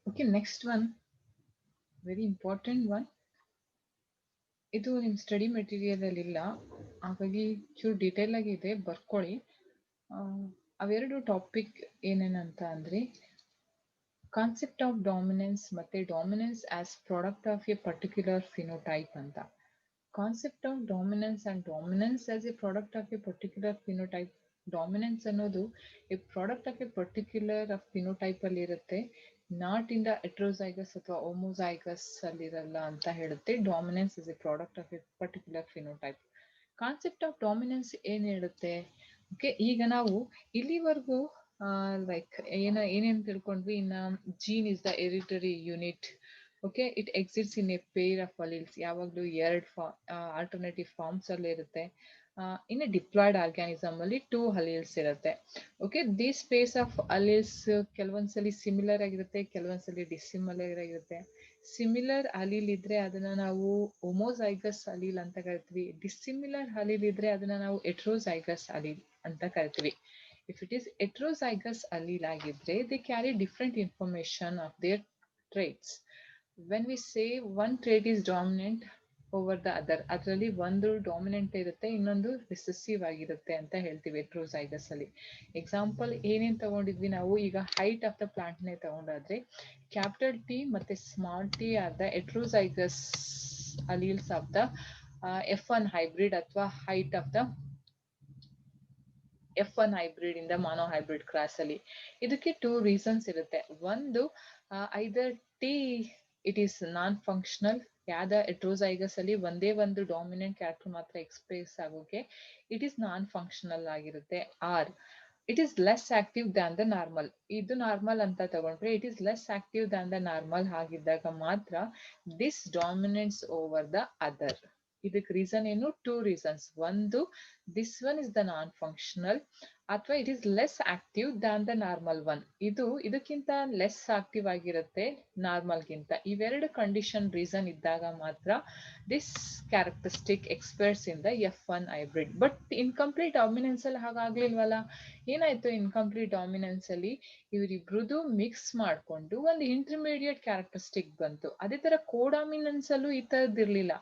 Okay, next one, very important one. ಇದು ನಿಮ್ಮ study material ಅಲ್ಲಿ ಇಲ್ಲ, ಹಾಗಾಗಿ ಚೂರು ಡೀಟೇಲ್ ಆಗಿ ಇದೆ, ಬರ್ಕೊಳ್ಳಿ. ಅವೆರಡು ಟಾಪಿಕ್ ಏನೇನಂತ ಅಂದ್ರೆ ಕಾನ್ಸೆಪ್ಟ್ ಆಫ್ ಡಾಮಿನೆನ್ಸ್ ಮತ್ತೆ dominance as product of a particular phenotype ಅಂತ. Concept of dominance and dominance as a product of a particular phenotype. Dominance ಅನ್ನೋದು a product of a particular phenotype ಅಲ್ಲಿ ಇರುತ್ತೆ, ನಾಟ್ ಇನ್ ದ ಹೆಟ್ರೋಜೈಗಸ್ ಅಥವಾ ಹೋಮೋಜೈಗಸ್ ಅಲ್ಲಿರಲ್ಲ ಅಂತ ಹೇಳುತ್ತೆ. Dominance is A product of a particular phenotype. Concept of dominance ಏನ್ ಹೇಳುತ್ತೆ? Okay, ಈಗ ನಾವು ಇಲ್ಲಿವರೆಗೂ ಲೈಕ್ ಏನೇನ್ ತಿಳ್ಕೊಂಡ್ವಿ. ಇನ್ನ gene is the hereditary unit. Okay, it exists in a pair of alleles. ಯಾವಾಗಲೂ ಎರಡು ಆಲ್ಟರ್ನೇಟಿವ್ ಫಾರ್ಮ್ಸ್ ಅಲ್ಲಿ ಇರುತ್ತೆ. ಇನ್ ಎ ಡಿಪ್ಲಾಯ್ಡ್ ಆರ್ಗ್ಯಾನಿಸಮ್ ಅಲ್ಲಿ 2 ಅಲೀಲ್ಸ್ ಇರುತ್ತೆ. Okay, this space of alleles ಕೆಲವೊಂದ್ಸಲಿ ಸಿಮಿಲರ್ ಆಗಿರುತ್ತೆ, ಕೆಲವೊಂದ್ಸಲಿ ಡಿಸಿಮಿಲರ್ ಆಗಿರುತ್ತೆ. ಸಿಮಿಲರ್ ಅಲೀಲ್ ಇದ್ರೆ ಅದನ್ನ ನಾವು ಹೋಮೋಜೈಗಸ್ ಅಲೀಲ್ ಅಂತ ಕರಿತೀವಿ. ಡಿಸಿಮಿಲರ್ ಅಲೀಲ್ ಇದ್ರೆ ಅದನ್ನ ನಾವು ಹೆಟ್ರೋಜೈಗಸ್ ಅಲೀಲ್ ಅಂತ ಕರಿತೀವಿ. If it is heterozygous allele ಆಗಿದ್ರೆ they carry different information of their traits. When we say one trait is dominant over the other, ಅದರಲ್ಲಿ ಒಂದು ಡಾಮಿನೆಂಟ್ ಇರುತ್ತೆ, ಇನ್ನೊಂದು ರಿಸೆಸಿವ್ ಆಗಿರುತ್ತೆ ಅಂತ ಹೇಳ್ತೀವಿ ಹೆಟ್ರೋಜೈಗಸ್ ಅಲ್ಲಿ. ಎಕ್ಸಾಂಪಲ್ ಏನೇನ್ ತಗೊಂಡಿದ್ವಿ ನಾವು, ಈಗ ಹೈಟ್ ಆಫ್ ದ ಪ್ಲಾಂಟ್ ನೇ ತಗೊಂಡಾದ್ರೆ ಕ್ಯಾಪಿಟಲ್ ಟಿ ಮತ್ತೆ small T are the heterozygous alleles of the F1 hybrid ಅಥವಾ height of the F1 hybrid ಇಂದ ಮಾನೋ ಹೈಬ್ರಿಡ್ ಕ್ರಾಸ್ ಅಲ್ಲಿ. ಇದಕ್ಕೆ 2 ರೀಸನ್ಸ್ ಇರುತ್ತೆ. ಒಂದು, either T it is non functional, ಯಾವ್ದ ಹೆಟ್ರೋಜೈಗಸ್ ಅಲ್ಲಿ ಒಂದೇ ಒಂದು ಡಾಮಿನೆಂಟ್ ಕ್ಯಾರೆಕ್ಟರ್ ಮಾತ್ರ ಎಕ್ಸ್ಪ್ರೆಸ್ ಆಗೋಕೆ ಇಟ್ ಈಸ್ ನಾನ್ ಫಂಕ್ಷನಲ್ ಆಗಿರುತ್ತೆ. Or it is less active than the normal. ಇದು ನಾರ್ಮಲ್ ಅಂತ ತಗೊಂಡ್ರೆ it is less active than the normal ಆಗಿದ್ದಾಗ ಮಾತ್ರ this dominants over the other. ಇದಕ್ಕೆ ರೀಸನ್ ಏನು? 2 ರೀಸನ್ಸ್. ಒಂದು, this one is the non functional, ಅಥವಾ it is less active than the normal one. ಇದಕ್ಕಿಂತ ಲೆಸ್ ಆಕ್ಟಿವ್ ಆಗಿರುತ್ತೆ ನಾರ್ಮಲ್ಗಿಂತ. ಇವೆರಡು ಕಂಡೀಷನ್ ರೀಸನ್ ಇದ್ದಾಗ ಮಾತ್ರ this characteristic express in the F1 hybrid. But incomplete dominance ಅಲ್ಲಿ ಹಾಗಾಗ್ಲಿಲ್ವಲ್ಲ. ಏನಾಯ್ತು ಇನ್ಕಂಪ್ಲೀಟ್ ಡಾಮಿನೆನ್ಸ್ ಅಲ್ಲಿ? ಇವರಿಬ್ರುದು ಮಿಕ್ಸ್ ಮಾಡ್ಕೊಂಡು ಒಂದು ಇಂಟರ್ಮೀಡಿಯೇಟ್ ಕ್ಯಾರೆಕ್ಟರಿಸ್ಟಿಕ್ ಬಂತು. ಅದೇ ತರ ಕೋಡಾಮಿನೆನ್ಸ್ ಅಲ್ಲೂ ಈ ತರದಿರ್ಲಿಲ್ಲ.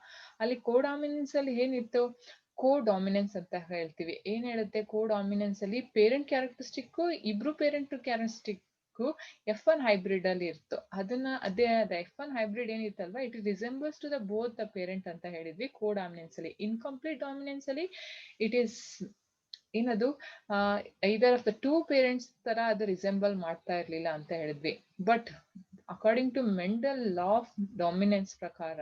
ಅಲ್ಲಿ ಕೋಡಾಮಿನೆನ್ಸ್ ಅಲ್ಲಿ ಏನಿತ್ತು? ಡಾಮಿನೆನ್ಸ್ ಅಂತ ಹೇಳ್ತೀವಿ. ಏನ್ ಹೇಳುತ್ತೆ ಡಾಮಿನೆನ್ಸ್ ಅಲ್ಲಿ? ಪೇರೆಂಟ್ ಕ್ಯಾರೆಕ್ಟರಿಸ್ಟಿಕ್ ಇಬ್ರು ಪೇರೆಂಟ್ ಕ್ಯಾರೆಕ್ಟರಿಸ್ಟಿಕ್ F1 ಹೈಬ್ರಿಡ್ ಅಲ್ಲಿ ಇತ್ತು. ಅದೇ F1 ಹೈಬ್ರಿಡ್ ಏನಿತ್ತಲ್ವಾ, it resembles to the both the parent ಅಂತ ಹೇಳಿದ್ವಿ ಡಾಮಿನೆನ್ಸ್ ಅಲ್ಲಿ. ಇನ್ಕಂಪ್ಲೀಟ್ ಡಾಮಿನೆನ್ಸ್ ಅಲ್ಲಿ ಇಟ್ ಈಸ್ ಏನದು, ಐದರ್ ಆಫ್ ದ 2 ಪೇರೆಂಟ್ಸ್ ತರ ಅದು ರಿಸೆಂಬಲ್ ಮಾಡ್ತಾ ಇರ್ಲಿಲ್ಲ ಅಂತ ಹೇಳಿದ್ವಿ. But according to Mendel law of dominance ಪ್ರಕಾರ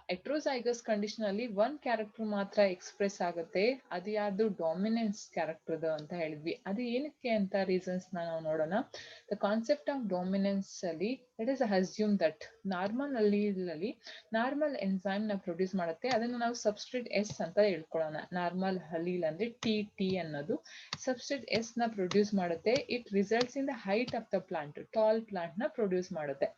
ಹೆಟ್ರೋಜೈಗಸ್ ಕಂಡೀಷನ್ ಅಲ್ಲಿ 1 ಕ್ಯಾರೆಕ್ಟರ್ ಮಾತ್ರ ಎಕ್ಸ್ಪ್ರೆಸ್ ಆಗುತ್ತೆ. ಅದು ಯಾವ್ದು? ಡಾಮಿನೆನ್ಸ್ ಕ್ಯಾರೆಕ್ಟರ್ ಅಂತ ಹೇಳಿದ್ವಿ. ಅದು ಏನಕ್ಕೆ ಅಂತ ರೀಸನ್ಸ್ ನಾವು ನೋಡೋಣ. ದ ಕಾನ್ಸೆಪ್ಟ್ ಆಫ್ ಡಾಮಿನೆನ್ಸ್ ಅಲ್ಲಿ let us assume that normal ಅಲ್ಲಿ ನಾರ್ಮಲ್ ಎನ್ಸೈಮ್ ನ ಪ್ರೊಡ್ಯೂಸ್ ಮಾಡುತ್ತೆ. ಅದನ್ನು ನಾವು ಸಬ್ಸ್ಟ್ರೇಟ್ ಎಸ್ ಅಂತ ಹೇಳ್ಕೊಳ್ಳೋಣ. ನಾರ್ಮಲ್ ಹಲೀಲ್ ಅಂದ್ರೆ ಟಿ ಅನ್ನೋದು ಸಬ್ಸ್ಟ್ರೇಟ್ ಎಸ್ ನ ಪ್ರೊಡ್ಯೂಸ್ ಮಾಡುತ್ತೆ. It results in the height of the plant, tall plant ನ ಪ್ರೊಡ್ಯೂಸ್ ಮಾಡುತ್ತೆ.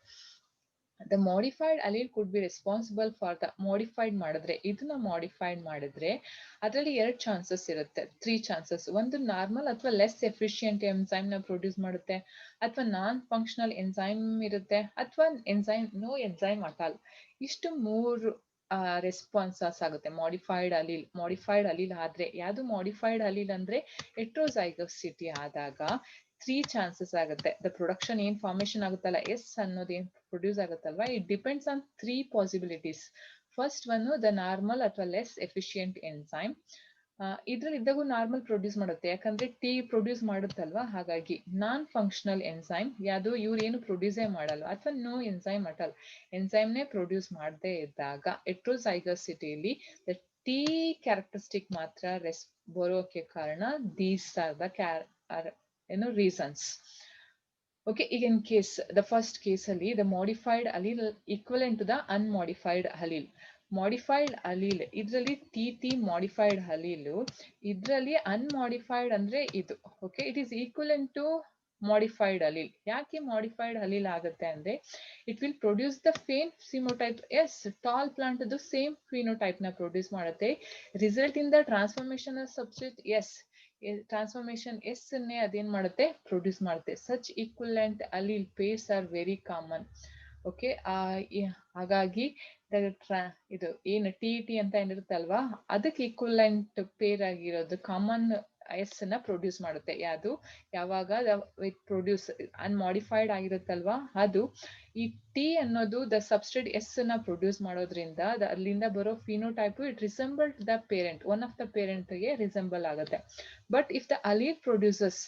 The modified allele could be responsible for the modified ಮಾಡಿದ್ರೆ, ಇದನ್ನ modified ಮಾಡಿದ್ರೆ ಅದರಲ್ಲಿ 2 ಚಾನ್ಸಸ್ ಇರುತ್ತೆ, 3 ಚಾನ್ಸಸ್. ಒಂದು, ನಾರ್ಮಲ್ ಅಥವಾ ಲೆಸ್ ಎಫಿಷಿಯಂಟ್ ಎನ್ಸೈಮ್ ನ ಪ್ರೊಡ್ಯೂಸ್ ಮಾಡುತ್ತೆ, ಅಥವಾ ನಾನ್ ಫಂಕ್ಷನಲ್ ಎನ್ಸೈಮ್ ಇರುತ್ತೆ, ಅಥವಾ ನೋ ಎನ್ಸೈಮ್ ಅಟ್ ಆಲ್. ಇಷ್ಟು 3 ರೆಸ್ಪಾನ್ಸಸ್ ಆಗುತ್ತೆ ಮಾಡಿಫೈಡ್ ಅಲೀಲ್ ಆದ್ರೆ. ಯಾವುದು ಮಾಡಿಫೈಡ್ ಅಲೀಲ್ ಅಂದ್ರೆ ಹೆಟ್ರೋಜೈಗೋಸಿಟಿ ಆದಾಗ 3 ಚಾನ್ಸಸ್ ಆಗುತ್ತೆ. ದ ಪ್ರೊಡಕ್ಷನ್ ಏನ್ ಫಾರ್ಮೇಶನ್ ಆಗುತ್ತಲ್ಲ, ಎಸ್ ಅನ್ನೋದು ಏನ್ ಪ್ರೊಡ್ಯೂಸ್ ಆಗುತ್ತಲ್ವಾ, it depends on 3 possibilities. First one, the normal ಅಥವಾ ಲೆಸ್ ಎಫಿಷಿಯಂಟ್ ಎನ್ಸೈಮ್. ಇದ್ರಲ್ಲಿ ಇದ್ದಾಗೂ ನಾರ್ಮಲ್ ಪ್ರೊಡ್ಯೂಸ್ ಮಾಡುತ್ತೆ, ಯಾಕಂದ್ರೆ ಟಿ ಪ್ರೊಡ್ಯೂಸ್ ಮಾಡುತ್ತಲ್ವಾ, ಹಾಗಾಗಿ. ನಾನ್ ಫಂಕ್ಷನಲ್ ಎನ್ಸೈಮ್ ಯಾವುದು? ಇವ್ರು ಏನು ಪ್ರೊಡ್ಯೂಸೇ ಮಾಡಲ್ಲ, ಅಥವಾ ನೋ ಎನ್ಸೈಮ್ ಅಟಲ್, ಎನ್ಸೈಮ್ನೇ ಪ್ರೊಡ್ಯೂಸ್ ಮಾಡದೇ ಇದ್ದಾಗ ಹೆಟ್ರೋಜೈಗೋಸಿಟಿಯಲ್ಲಿ ಟಿ ಕ್ಯಾರೆಕ್ಟರಿಸ್ಟಿಕ್ ಮಾತ್ರ ಬರೋಕೆ ಕಾರಣ these are the reasons. Okay, in case the first case ಅಲ್ಲಿ the modified allele equivalent to the unmodified allele. modified allele ಇದರಲ್ಲಿ ಟಿ modified allele, ಇದರಲ್ಲಿ unmodified ಅಂದ್ರೆ ಇದು. okay, it is equivalent to modified allele. ಯಾಕೆ modified allele ಆಗುತ್ತೆ ಅಂದ್ರೆ it will produce the same phenotype. yes, tall plant ಅದು same phenotype ನ produce ಮಾಡುತ್ತೆ. result in the transformation of substrate. yes, transformation S ಅನ್ನೇ ಅದೇನ್ ಮಾಡುತ್ತೆ ಪ್ರೊಡ್ಯೂಸ್ ಮಾಡುತ್ತೆ. Such equivalent allele pairs are very common. Okay, ಹಾಗಾಗಿ ಇದು ಏನು ಟಿ ಟಿ ಅಂತ ಏನಿರುತ್ತಲ್ವಾ ಅದಕ್ಕೆ ಈಕ್ವಲೆಂಟ್ ಪೇರ್ ಆಗಿರೋದು ಕಾಮನ್ ಎಸ್ ನ ಪ್ರೊಡ್ಯೂಸ್ ಮಾಡುತ್ತೆ. ಯಾವುದು ಯಾವಾಗ ಪ್ರೊಡ್ಯೂಸ್ ಅನ್ಮಾಡಿಫೈಡ್ ಆಗಿರುತ್ತಲ್ವಾ ಅದು ಈ ಟಿ ಅನ್ನೋದು ದ ಸಬ್ಸ್ಟ್ರೇಟ್ ಎಸ್ ನ ಪ್ರೊಡ್ಯೂಸ್ ಮಾಡೋದ್ರಿಂದ ಅಲ್ಲಿಂದ ಬರೋ phenotype it resemble the parent, one of the parent ಗೆ ರಿಸೆಂಬಲ್ ಆಗುತ್ತೆ. But if the allele produces,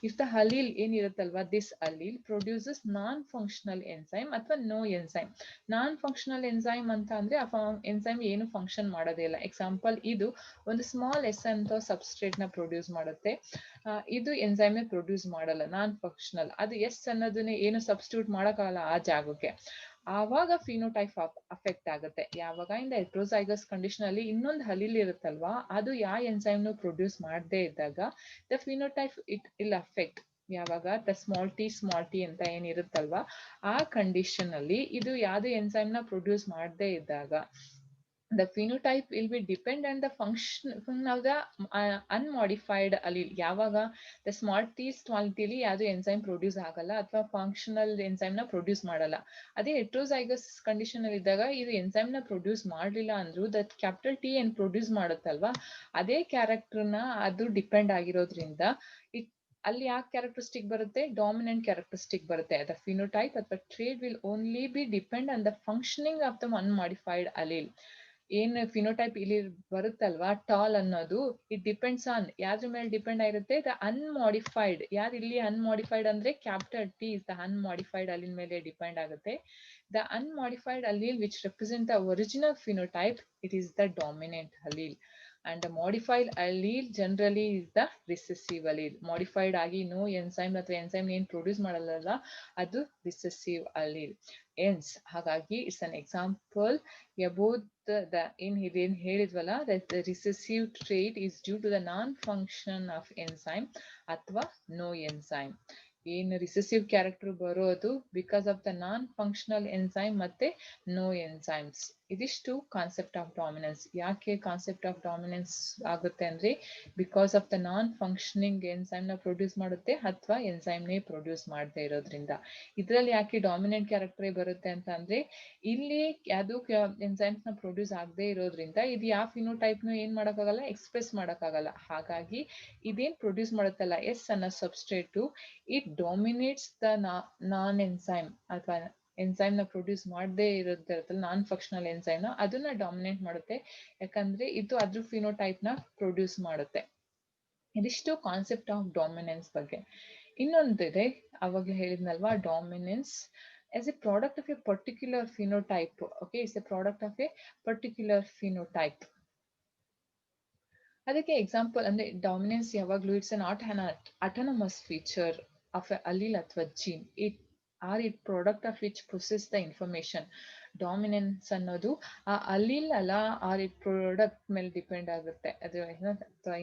if the allele ಏನಿರುತ್ತಲ್ವಾ this allele produces non functional enzyme ಅಥವಾ no enzyme. Non functional enzyme ಅಂತ ಅಂದ್ರೆ ಆ ಎನ್ಸೈಮ್ ಏನು ಫಂಕ್ಷನ್ ಮಾಡೋದೇ ಇಲ್ಲ. ಎಕ್ಸಾಂಪಲ್ ಇದು ಒಂದು ಸ್ಮಾಲ್ ಎಸ್ ಅಂತ ಸಬ್ಸ್ಟ್ರೇಟ್ ನ ಪ್ರೊಡ್ಯೂಸ್ ಮಾಡುತ್ತೆ, ಇದು ಎನ್ಸೈಮ್ ಪ್ರೊಡ್ಯೂಸ್ ಮಾಡಲ್ಲ, ನಾನ್ ಫಂಕ್ಷನಲ್. ಅದು ಎಸ್ ಅನ್ನೋದನ್ನ ಏನು ಸಬ್ಸ್ಟಿಟ್ಯೂಟ್ ಮಾಡಕ್ಕಾಗಲ್ಲ ಆ ಜಾಗಕ್ಕೆ, ಆವಾಗ ಫಿನೋಟೈಪ್ ಅಫೆಕ್ಟ್ ಆಗುತ್ತೆ. ಯಾವಾಗ ಇಂದ ಹೆಟ್ರೋಜೈಗಸ್ ಕಂಡೀಷನ್ ಅಲ್ಲಿ ಇನ್ನೊಂದು ಹಲೀಲ್ ಇರುತ್ತಲ್ವಾ ಅದು ಯಾವ ಎನ್ಸೈಮ್ ನು ಪ್ರೊಡ್ಯೂಸ್ ಮಾಡದೇ ಇದ್ದಾಗ ದ ಫಿನೋಟೈಪ್ ಇಟ್ ಇಲ್ ಅಫೆಕ್ಟ್. ಯಾವಾಗ ದ ಸ್ಮಾಲ್ ಟಿ ಅಂತ ಏನಿರುತ್ತಲ್ವಾ ಆ ಕಂಡೀಷನ್ ಅಲ್ಲಿ ಇದು ಯಾವ್ದು ಎನ್ಸೈಮ್ ನ ಪ್ರೊಡ್ಯೂಸ್ ಮಾಡದೇ ಇದ್ದಾಗ the phenotype will be depend on the function of the unmodified allele. ಯಾವಾಗ the small t ಲಿ ಯಾವುದು ಎನ್ಸೈಮ್ ಪ್ರೊಡ್ಯೂಸ್ ಆಗಲ್ಲ ಅಥವಾ ಫಂಕ್ಷನಲ್ ಎನ್ಸೈಮ್ ನ ಪ್ರೊಡ್ಯೂಸ್ ಮಾಡಲ್ಲ. ಅದೇ ಹೆಟ್ರೋಜೈಗಸ್ ಕಂಡೀಷನ್ ಅಲ್ಲಿ ಇದ್ದಾಗ ಇದು ಎನ್ಸೈಮ್ ನ ಪ್ರೊಡ್ಯೂಸ್ ಮಾಡಲಿಲ್ಲ ಅಂದ್ರೂ ದಟ್ ಕ್ಯಾಪಿಟಲ್ ಟಿ ಏನ್ ಪ್ರೊಡ್ಯೂಸ್ ಮಾಡುತ್ತಲ್ವಾ ಅದೇ ಕ್ಯಾರೆಕ್ಟರ್ನ ಅದು ಡಿಪೆಂಡ್ ಆಗಿರೋದ್ರಿಂದ ಅಲ್ಲಿ ಯಾವ ಕ್ಯಾರೆಕ್ಟರಿಸ್ಟಿಕ್ ಬರುತ್ತೆ, ಡಾಮಿನೆಂಟ್ ಕ್ಯಾರೆಕ್ಟರಿಸ್ಟಿಕ್ ಬರುತ್ತೆ. ದ ಫಿನೋಟೈಪ್ ಅಥವಾ trait will only be depend on the functioning of the unmodified allele. ಏನ್ ಫಿನೋಟೈಪ್ ಇಲ್ಲಿ ಬರುತ್ತಲ್ವಾ ಟಾಲ್ ಅನ್ನೋದು ಇಟ್ ಡಿಪೆಂಡ್ಸ್ ಆನ್ ಯಾವ್ದ್ರ ಮೇಲೆ ಡಿಪೆಂಡ್ ಆಗಿರುತ್ತೆ, ದ ಅನ್ಮಾಡಿಫೈಡ್. ಯಾರು ಇಲ್ಲಿ ಅನ್ಮಾಡಿಫೈಡ್ ಅಂದ್ರೆ capital T is the unmodified allele ಮೇಲೆ ಡಿಪೆಂಡ್ ಆಗುತ್ತೆ. The unmodified allele which represent the original phenotype, it is the dominant allele, and the modified allele generally is the recessive allele. Modified ಆಗಿ no enzyme ಅಥವಾ enzyme ಏನ್ produce ಮಾಡಲ್ಲ ಅದು recessive allele. ಎನ್ಸ್ ಹಾಗಾಗಿ it's an example about the ಏನ್ ಹೇಳಿದ್ವಲ್ಲ the recessive trait is due to the non function of enzyme ಅಥವಾ ನೋ ಎನ್ಸೈಮ್. ಏನು ರಿಸೆಸಿವ್ ಕ್ಯಾರೆಕ್ಟರ್ ಬರೋದು because of the non functional enzyme ಮತ್ತೆ ನೋ ಎನ್ಸೈಮ್ಸ್. ಇದಿಷ್ಟು ಕಾನ್ಸೆಪ್ಟ್ ಆಫ್ ಡಾಮಿನೆನ್ಸ್. ಯಾಕೆ concept of dominance ಆಗುತ್ತೆ ಅಂದ್ರೆ because of the non functioning enzyme ನ produce ಮಾಡುತ್ತೆ ಅಥವಾ ಎನ್ಸೈಮ್ ನೇ ಪ್ರೊಡ್ಯೂಸ್ ಮಾಡದೇ ಇರೋದ್ರಿಂದ. ಇದ್ರಲ್ಲಿ ಯಾಕೆ ಡಾಮಿನೆಂಟ್ ಕ್ಯಾರೆಕ್ಟರ್ ಬರುತ್ತೆ ಅಂತ ಅಂದ್ರೆ ಇಲ್ಲಿ ಯಾವ್ದು ಎನ್ಸೈಮ್ಸ್ ನ ಪ್ರೊಡ್ಯೂಸ್ ಆಗದೆ ಇರೋದ್ರಿಂದ ಇದು ಯಾವ ಫಿನೋಟೈಪ್ ನು ಏನ್ ಮಾಡಕ್ಕಾಗಲ್ಲ, ಎಕ್ಸ್ಪ್ರೆಸ್ ಮಾಡಕ್ಕಾಗಲ್ಲ. ಹಾಗಾಗಿ ಇದೇನ್ ಪ್ರೊಡ್ಯೂಸ್ ಮಾಡುತ್ತಲ್ಲ ಎಸ್ ಅನ್ನೋ substrate it dominates the non enzyme ಅಥವಾ ಎನ್ಸೈಮ್ ನ ಪ್ರೊಡ್ಯೂಸ್ ಮಾಡದೇ ಇರೋದಿರುತ್ತಲ್ಲ ನಾನ್ ಫಂಕ್ಷನಲ್ ಎನ್ಸೈಮ್ ನ ಅದನ್ನ ಡಾಮಿನೇಟ್ ಮಾಡುತ್ತೆ. ಯಾಕಂದ್ರೆ ಇದು ಅದ್ರ ಫಿನೋಟೈಪ್ ನ ಪ್ರೊಡ್ಯೂಸ್ ಮಾಡುತ್ತೆ. ಇದಿಷ್ಟು ಕಾನ್ಸೆಪ್ಟ್ ಆಫ್ ಡಾಮಿನೆನ್ಸ್ ಬಗ್ಗೆ. ಇನ್ನೊಂದಿದೆ ಅವಾಗಲೇ ಹೇಳಿದ್ನಲ್ವಾ dominance as a product of a particular phenotype. Okay, it's a product of a particular phenotype. ಅದಕ್ಕೆ ಎಕ್ಸಾಂಪಲ್ ಅಂದ್ರೆ ಡಾಮಿನೆನ್ಸ್ ಯಾವಾಗ್ಲೂ it's an autonomous feature of a allele ಅಥವಾ gene. It product of which process the information. Dominance ಅನ್ನೋದು ಆ allele ಅಲ್ಲ or it product ಮೇಲೆ depend ಆಗುತ್ತೆ. ಅದು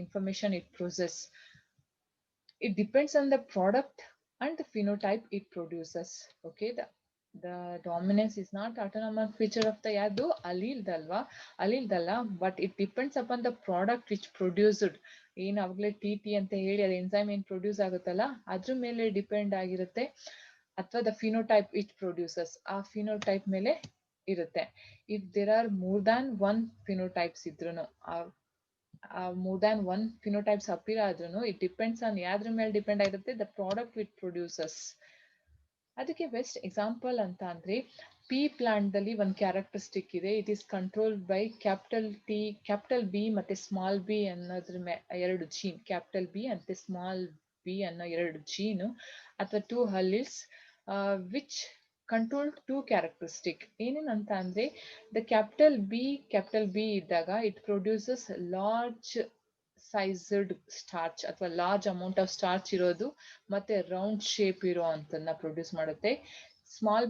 information it process. It depends on the product and the phenotype it produces. Okay, the dominance is not autonomous feature of the yadu allele dalla, but it depends upon the product which produced. ಏನು ಅವಾಗಲೇ T ಅಂತ ಹೇಳಿ ಅದು enzyme ಏನು produce ಆಗುತ್ತಲ್ಲ ಅದ್ರ ಮೇಲೆ depend ಆಗಿರುತ್ತೆ, ಅಥವಾ ದ ಫಿನೋಟೈಪ್ ಇಟ್ ಪ್ರೊಡ್ಯೂಸಸ್ ಆ ಫಿನೋಟೈಪ್ ಮೇಲೆ ಇರುತ್ತೆ. If there are more than one phenotypes ಇದ್ರೂ more than one phenotypes appear ಆದ್ರೂ it depends on ಯಾವ್ದ್ರ ಮೇಲೆ ಡಿಪೆಂಡ್ ಆಗಿರುತ್ತೆ, the product which produces. ಅದಕ್ಕೆ ಬೆಸ್ಟ್ ಎಕ್ಸಾಂಪಲ್ ಅಂತ ಅಂದ್ರೆ ಪಿ ಪ್ಲಾಂಟ್ ದಲ್ಲಿ ಒಂದು ಕ್ಯಾರೆಕ್ಟರಿಸ್ಟಿಕ್ ಇದೆ. It is controlled by capital B ಮತ್ತೆ ಸ್ಮಾಲ್ ಬಿ ಅನ್ನೋದ್ರ ಎರಡು ಜೀನ್, ಕ್ಯಾಪಿಟಲ್ ಬಿ ಮತ್ತೆ ಸ್ಮಾಲ್ ಬಿ ಅನ್ನೋ ಎರಡು ಜೀನು ಅಥವಾ two alleles which control two characteristic. ಏನೇನಂತ ಅಂದ್ರೆ ದ ಕ್ಯಾಪಿಟಲ್ ಬಿ ಇದ್ದಾಗ it produces large sized starch ಅಥವಾ ಲಾರ್ಜ್ ಅಮೌಂಟ್ ಆಫ್ ಸ್ಟಾರ್ಚ್ ಇರೋದು ಮತ್ತೆ ರೌಂಡ್ ಶೇಪ್ ಇರೋ ಅಂತನ್ನ ಪ್ರೊಡ್ಯೂಸ್ ಮಾಡುತ್ತೆ. ಸ್ಮಾಲ್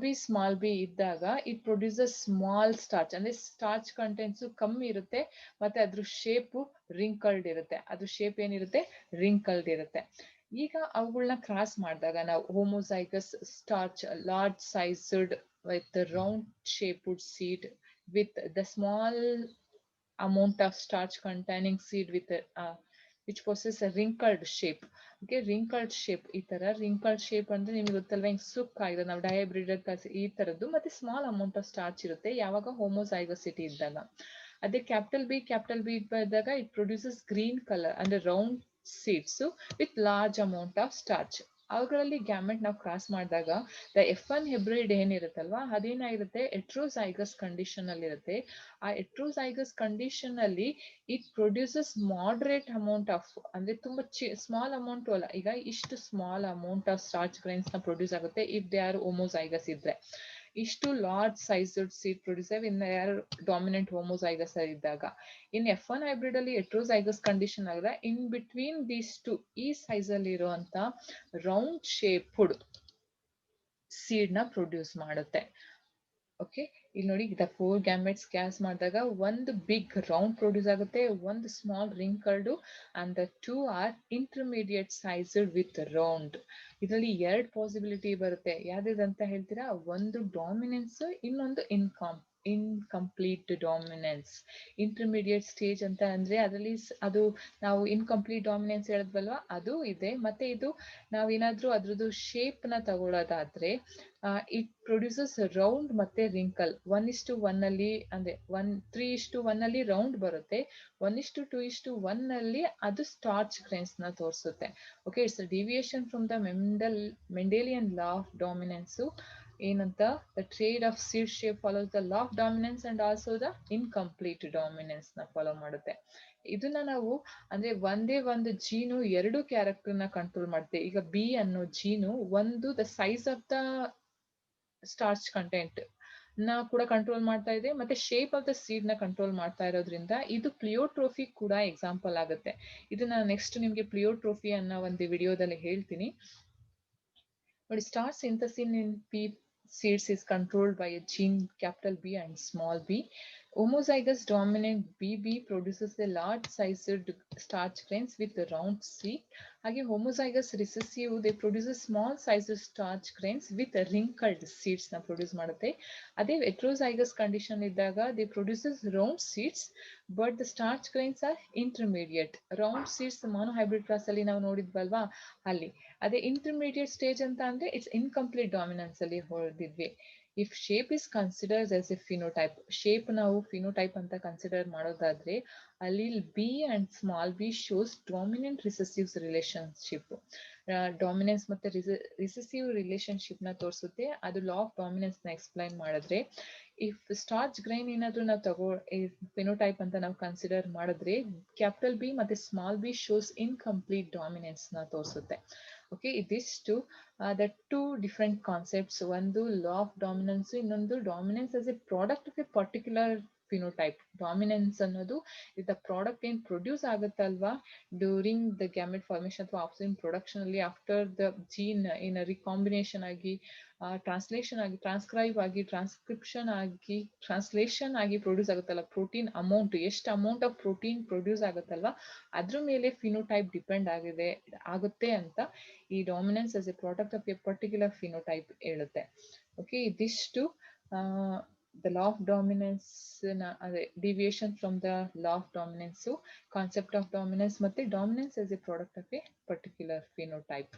ಬಿ ಇದ್ದಾಗ ಇಟ್ ಪ್ರೊಡ್ಯೂಸಸ್ ಸ್ಮಾಲ್ ಸ್ಟಾರ್ಚ್ ಅಂದ್ರೆ ಸ್ಟಾರ್ಚ್ ಕಂಟೆಂಟ್ಸ್ ಕಮ್ಮಿ ಇರುತ್ತೆ ಮತ್ತೆ ಅದ್ರ ಶೇಪ್ ರಿಂಕಲ್ಡ್ ಇರುತ್ತೆ. ಅದ್ರ ಶೇಪ್ ಏನಿರುತ್ತೆ ರಿಂಕಲ್ಡ್ ಇರುತ್ತೆ. ಈಗ ಅವುಗಳನ್ನ ಕ್ರಾಸ್ ಮಾಡಿದಾಗ ನಾವು homozygous starch large sized with round shaped seed with the small amount of starch containing seed with which possess a wrinkled shape. Okay, wrinkled shape, ಈ ತರ ರಿಂಕಲ್ಡ್ ಶೇಪ್ ಅಂದ್ರೆ ನಿಮ್ಗೆ ಗೊತ್ತಲ್ವಾ, ಹಿಂಗ್ ಸುಕ್ ಆಗಿದೆ, ನಾವು ಡಯಾಬ್ರಿಡರ್ ಈ ತರದ್ದು. ಮತ್ತೆ ಸ್ಮಾಲ್ ಅಮೌಂಟ್ ಆಫ್ ಸ್ಟಾರ್ಚ್ ಇರುತ್ತೆ ಯಾವಾಗ ಹೋಮೋಸೈಗೋಸಿಟಿ ಇದ್ದಾಗ. ಅದೇ ಕ್ಯಾಪಿಟಲ್ ಬಿ ಇದ್ದಾಗ ಇಟ್ ಪ್ರೊಡ್ಯೂಸಸ್ ಗ್ರೀನ್ ಕಲರ್ ಅಂದ್ರೆ round seeds with large amount of starch. ಅವುಗಳಲ್ಲಿ ಗ್ಯಾಮೆಟ್ ನಾವು ಕ್ರಾಸ್ ಮಾಡಿದಾಗ ದ F1 ಹೆಬ್ರಿಡ್ ಏನಿರುತ್ತಲ್ವಾ ಅದೇನಾಗಿರುತ್ತೆ, ಎಟ್ರೋಸೈಗಸ್ ಕಂಡೀಷನ್ ಅಲ್ಲಿ ಇರುತ್ತೆ. ಆ ಎಟ್ರೋಸೈಗಸ್ ಕಂಡೀಷನ್ ಅಲ್ಲಿ it produces moderate amount of, ಅಂದ್ರೆ ತುಂಬಾ ಸ್ಮಾಲ್ ಅಮೌಂಟ್ ಅಲ್ಲ, ಈಗ ಇಷ್ಟು small amount of starch grains ನ ಪ್ರೊಡ್ಯೂಸ್ ಆಗುತ್ತೆ ಇಫ್ ದೇ ಆರ್ ಹೋಮೋಸೈಗಸ್ ಇದ್ರೆ. ಇಷ್ಟು ಲಾರ್ಜ್ ಸೈಜ್ಡ್ ಸೀಡ್ ಪ್ರೊಡ್ಯೂಸರ್ ಇನ್ ಯಾರು ಡಾಮಿನೆಂಟ್ ಹೋಮೋಸೈಗಸ್ ಇದ್ದಾಗ. ಇನ್ F1 ಹೈಬ್ರಿಡ್ ಅಲ್ಲಿ ಎಟ್ರೋಸೈಗಸ್ ಕಂಡೀಷನ್ ಆಗಿದೆ, ಇನ್ ಬಿಟ್ವೀನ್ ದೀಸ್ ಟು ಈ ಸೈಜ್ ಅಲ್ಲಿ ಇರುವಂತ ರೌಂಡ್ ಶೇಪ್ಡ್ ಸೀಡ್ ನ ಪ್ರೊಡ್ಯೂಸ್ ಮಾಡುತ್ತೆ. ಓಕೆ, ಇಲ್ಲಿ ನೋಡಿ, ದ 4 ಗ್ಯಾಮೆಟ್ಸ್ ಕ್ಯಾಸ್ ಮಾಡಿದಾಗ ಒಂದು ಬಿಗ್ ರೌಂಡ್ ಪ್ರೊಡ್ಯೂಸ್ ಆಗುತ್ತೆ, ಒಂದು small wrinkled, and the 2 are intermediate sized with round. ಇದರಲ್ಲಿ 2 ಪಾಸಿಬಿಲಿಟಿ ಬರುತ್ತೆ. ಯಾವ್ದಂತ ಹೇಳ್ತೀರಾ, ಒಂದು ಡಾಮಿನೆನ್ಸ್, ಇನ್ನೊಂದು ಇನ್ಕಂಪ್ಲೀಟ್ ಡಾಮಿನೆನ್ಸ್. ಇಂಟರ್ಮೀಡಿಯೇಟ್ ಸ್ಟೇಜ್ ಅಂತ ಅಂದ್ರೆ ಅದರಲ್ಲಿ ಅದು ನಾವು ಇನ್ಕಂಪ್ಲೀಟ್ ಡಾಮಿನೆನ್ಸ್ ಹೇಳಿದ್ವಲ್ವಾ, ಅದು ಇದೆ. ಮತ್ತೆ ಇದು ನಾವೇನಾದ್ರೂ ಅದ್ರದ್ದು ಶೇಪ್ ನ ತಗೊಳ್ಳೋದಾದ್ರೆ ಇಟ್ ಪ್ರೊಡ್ಯೂಸಸ್ ರೌಂಡ್ ಮತ್ತೆ ರಿಂಕಲ್. 1:1 ಅಲ್ಲಿ ಅಂದ್ರೆ 3:1 ಅಲ್ಲಿ ರೌಂಡ್ ಬರುತ್ತೆ, 1:2:1 ಅಲ್ಲಿ ಅದು ಸ್ಟಾರ್ಚ್ ಗ್ರೈನ್ಸ್ ನ ತೋರಿಸುತ್ತೆ. Okay, it's deviation from the Mendelian law of dominance. ಏನಂತ, the trait of seed shape follows the law of dominance and also the incomplete dominance ನ ಫಾಲೋ ಮಾಡುತ್ತೆ. ಇದನ್ನ ನಾವು ಅಂದ್ರೆ ಒಂದೇ ಒಂದು ಜೀನು 2 ಕ್ಯಾರೆಕ್ಟರ್ ನ ಕಂಟ್ರೋಲ್ ಮಾಡುತ್ತೆ. ಈಗ ಬಿ ಅನ್ನೋ ಜೀನು ಒಂದು the size of the starch content ನ ಕೂಡ ಕಂಟ್ರೋಲ್ ಮಾಡ್ತಾ ಇದೆ, ಮತ್ತೆ ಶೇಪ್ ಆಫ್ ದ ಸೀಡ್ ನ ಕಂಟ್ರೋಲ್ ಮಾಡ್ತಾ ಇರೋದ್ರಿಂದ ಇದು ಪ್ಲಿಯೋಟ್ರೋಫಿ ಕೂಡ ಎಕ್ಸಾಂಪಲ್ ಆಗುತ್ತೆ. ಇದನ್ನ ನೆಕ್ಸ್ಟ್ ನಿಮ್ಗೆ ಪ್ಲಿಯೋಟ್ರೋಫಿ ಅನ್ನೋ ಒಂದು ವಿಡಿಯೋದಲ್ಲಿ ಹೇಳ್ತೀನಿ ನೋಡಿ. Starch synthesis in pea seeds is controlled by a gene capital B and small b. Homozygous dominant BB produces a large sized starch grains with a round seed. ಹಾಗೆ homozygous recessive they produce small sized starch grains with wrinkled seeds ನ produce ಮಾಡುತ್ತೆ. ಅದೇ heterozygous condition ಇದ್ದಾಗ they produces round seeds but the starch grains are intermediate. round seeds monohybrid class ಅಲ್ಲಿ ನಾವು ನೋಡಿದ್ವಲ್ವಾ ಅಲ್ಲಿ. ಅದೇ intermediate stage ಅಂತ ಅಂದ್ರೆ ಇಟ್ಸ್ ಇನ್ಕಂಪ್ಲೀಟ್ ಡಾಮಿನೆನ್ಸ್ ಅಲ್ಲಿ ಹೊಡೆದಿದ್ವಿ. If shape is considered as a phenotype, shape ನಾವು ಫಿನೋಟೈಪ್ ಅಂತ ಕನ್ಸಿಡರ್ ಮಾಡೋದಾದ್ರೆ ಅಲ್ಲಿ B and small B shows dominant recessives relationship. Dominance ಮತ್ತೆ ರಿಸೆಸಿವ್ ರಿಲೇಶನ್ಶಿಪ್ ನ ತೋರಿಸುತ್ತೆ. ಅದು ಲಾ ಆಫ್ ಡಾಮಿನೆನ್ಸ್ ನ ಎಕ್ಸ್ಪ್ಲೈನ್ ಮಾಡಿದ್ರೆ, ಇಫ್ ಸ್ಟಾರ್ಚ್ ಗ್ರೈನ್ ಏನಾದ್ರೂ ನಾವು ಫಿನೋಟೈಪ್ ಅಂತ ನಾವು ಕನ್ಸಿಡರ್ ಮಾಡಿದ್ರೆ ಕ್ಯಾಪಿಟಲ್ ಬಿ ಮತ್ತೆ small B shows incomplete dominance ನ ತೋರಿಸುತ್ತೆ. ಓಕೆ, ಇದಿಷ್ಟು ದ 2 ಡಿಫ್ರೆಂಟ್ ಕಾನ್ಸೆಪ್ಟ್ಸ್. ಒಂದು ಲಾ ಆಫ್ ಡಾಮಿನೆನ್ಸ್, ಇನ್ನೊಂದು dominance as a product of a particular phenotype. Dominance ಅನ್ನೋದು ದ ಪ್ರಾಡಕ್ಟ್ ಏನ್ ಪ್ರೊಡ್ಯೂಸ್ ಆಗುತ್ತಲ್ವಾ ಡ್ಯೂರಿಂಗ್ ದ ಗ್ಯಾಮೆಟ್ ಫಾರ್ಮೇಶನ್ ಅಥವಾ ಆಫ್ಟರ್ ಪ್ರೊಡಕ್ಷನ್ ಅಲ್ಲಿ, ಆಫ್ಟರ್ ದ ಜೀನ್ ಏನ ರಿಕಾಂಬಿನೇಷನ್ ಆಗಿ, ಟ್ರಾನ್ಸ್ಲೇಷನ್ ಆಗಿ, ಟ್ರಾನ್ಸ್ಕ್ರೈಬ್ ಆಗಿ, ಟ್ರಾನ್ಸ್ಕ್ರಿಪ್ಷನ್ ಆಗಿ, ಟ್ರಾನ್ಸ್ಲೇಷನ್ ಆಗಿ ಪ್ರೊಡ್ಯೂಸ್ ಆಗುತ್ತಲ್ಲ ಪ್ರೋಟೀನ್ ಅಮೌಂಟ್, ಎಷ್ಟು ಅಮೌಂಟ್ ಆಫ್ ಪ್ರೋಟೀನ್ ಪ್ರೊಡ್ಯೂಸ್ ಆಗುತ್ತಲ್ವಾ ಅದ್ರ ಮೇಲೆ ಫಿನೋಟೈಪ್ ಡಿಪೆಂಡ್ ಆಗುತ್ತೆ ಅಂತ ಈ dominance as a product of a particular phenotype ಹೇಳುತ್ತೆ. ಓಕೆ, ಇದಿಷ್ಟು ದ ಲಾ ಆಫ್ ಡಾಮಿನೆನ್ಸ್ ಅದೇ deviation from the law of dominance, concept of dominance ಮತ್ತೆ dominance as a product of a particular phenotype.